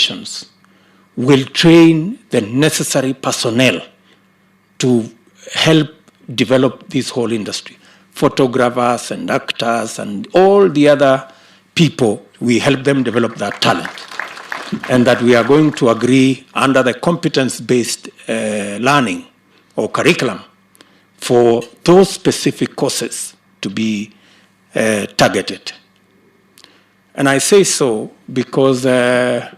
institutions will train the necessary personnel to help develop this whole industry. Photographers and actors and all the other people, we help them develop that talent. And that we are going to agree under the competence-based learning or curriculum for those specific courses to be targeted. And I say so because I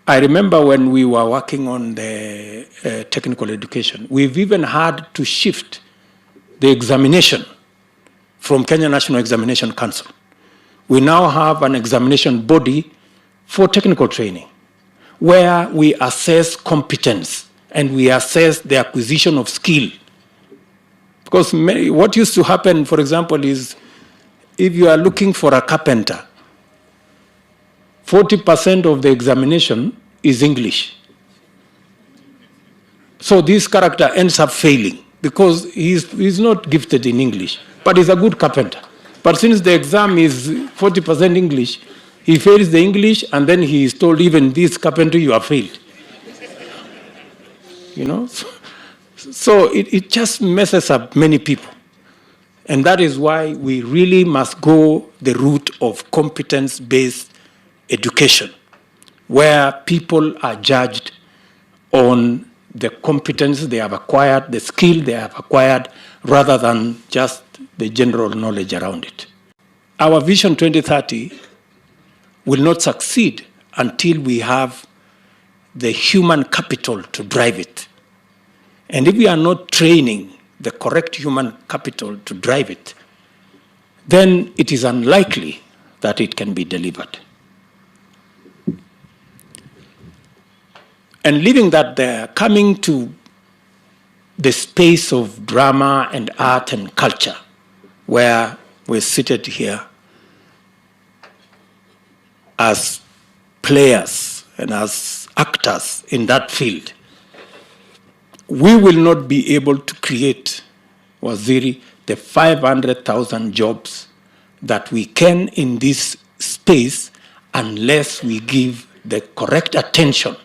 remember when we were working on the technical education, we've even had to shift the examination from Kenya National Examination Council. We now have an examination body for technical training where we assess competence and we assess the acquisition of skill. Because what used to happen, for example, is if you are looking for a carpenter, 40% of the examination is English. So this character ends up failing because he's not gifted in English, but he's a good carpenter. But since the exam is 40% English, he fails the English and then he is told, even this carpentry, you have failed. You know? So it just messes up many people. And that is why we really must go the route of competence-based education, where people are judged on the competence they have acquired, the skill they have acquired, rather than just the general knowledge around it. Our Vision 2030 will not succeed until we have the human capital to drive it. And if we are not training the correct human capital to drive it, then it is unlikely that it can be delivered. And leaving that there, coming to the space of drama and art and culture, where we're seated here as players and as actors in that field, we will not be able to create, Waziri, the 500,000 jobs that we can in this space unless we give the correct attention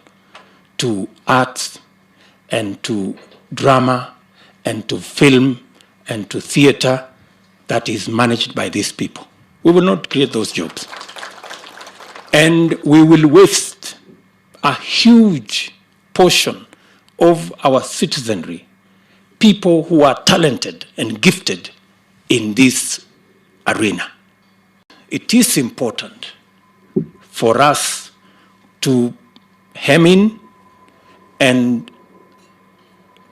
to arts and to drama and to film and to theater that is managed by these people. We will not create those jobs. And we will waste a huge portion of our citizenry, people who are talented and gifted in this arena. It is important for us to hem in and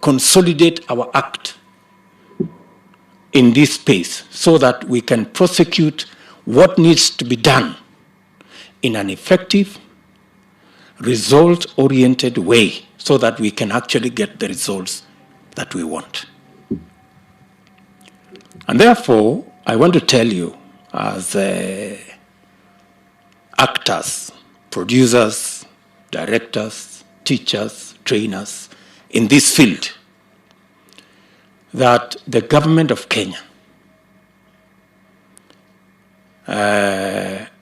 consolidate our act in this space so that we can prosecute what needs to be done in an effective, result-oriented way so that we can actually get the results that we want. And therefore, I want to tell you as actors, producers, directors, teachers, trainers in this field, that the government of Kenya,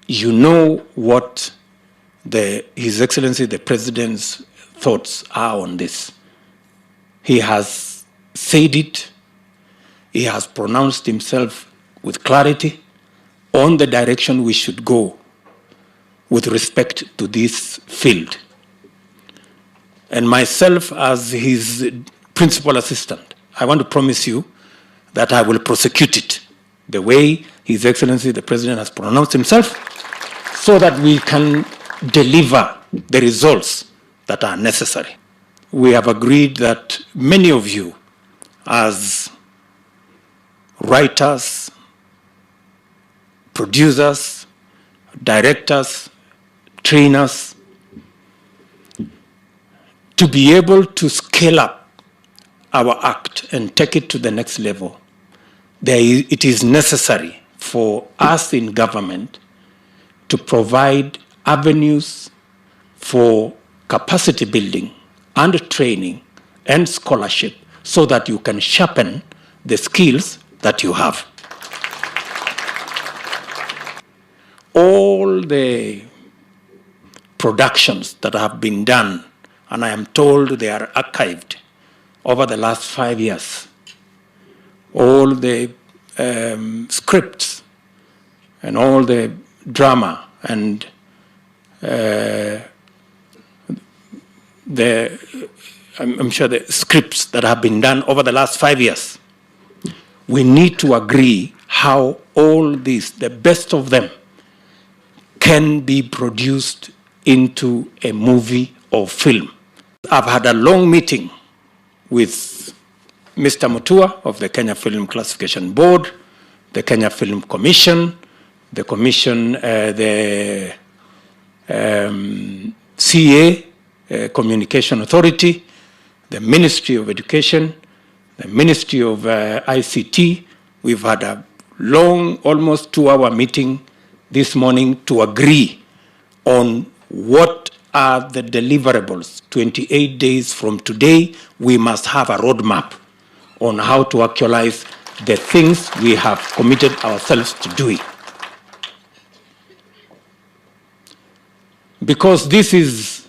you know what His Excellency the President's thoughts are on this. He has said it, he has pronounced himself with clarity on the direction we should go with respect to this field. And myself as his principal assistant, I want to promise you that I will prosecute it the way His Excellency the President has pronounced himself so that we can deliver the results that are necessary. We have agreed that many of you as writers, producers, directors, trainers, to be able to scale up our act and take it to the next level, it is necessary for us in government to provide avenues for capacity building and training and scholarship so that you can sharpen the skills that you have. All the productions that have been done, and I am told they are archived over the last 5 years. All the scripts and all the drama and I'm sure the scripts that have been done over the last 5 years. We need to agree how all these, the best of them, can be produced into a movie or film. I've had a long meeting with Mr. Mutua of the Kenya Film Classification Board, the Kenya Film Commission, the Commission, the CA, Communication Authority, the Ministry of Education, the Ministry of ICT. We've had a long, almost 2-hour meeting this morning to agree on what are the deliverables. 28 days from today, we must have a roadmap on how to actualize the things we have committed ourselves to doing. Because this is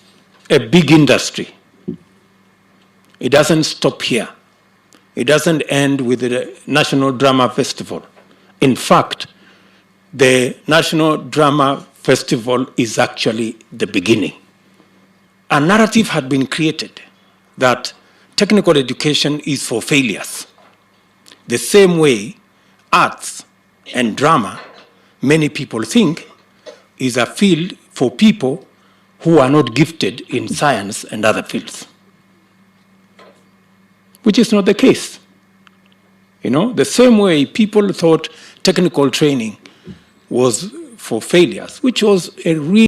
a big industry. It doesn't stop here. It doesn't end with the National Drama Festival. In fact, the National Drama Festival is actually the beginning. A narrative had been created that technical education is for failures. The same way arts and drama, many people think, is a field for people who are not gifted in science and other fields, which is not the case. You know, the same way people thought technical training was for failures, which was a real